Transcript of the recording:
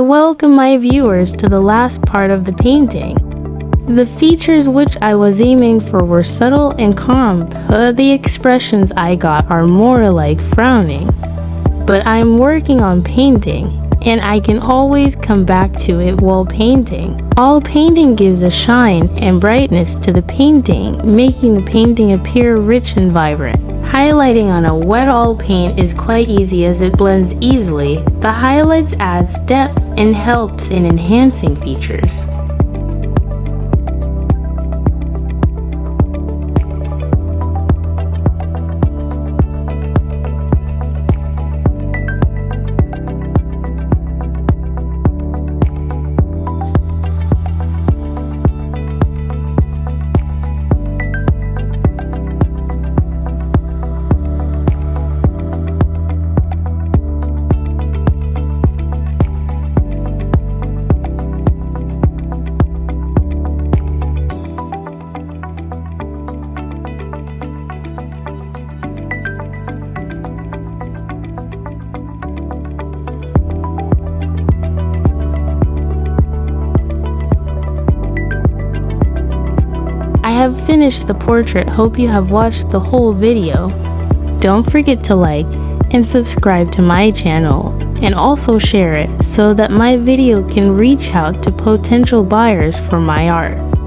welcome my viewers to the last part of the painting. The features which I was aiming for were subtle and calm, but the expressions I got are more like frowning. But I'm working on painting, and I can always come back to it while painting. All painting gives a shine and brightness to the painting, making the painting appear rich and vibrant. Highlighting on a wet oil paint is quite easy as it blends easily. The highlights adds depth and helps in enhancing features. I have finished the portrait. Hope you have watched the whole video. Don't forget to like and subscribe to my channel, and also share it so that my video can reach out to potential buyers for my art.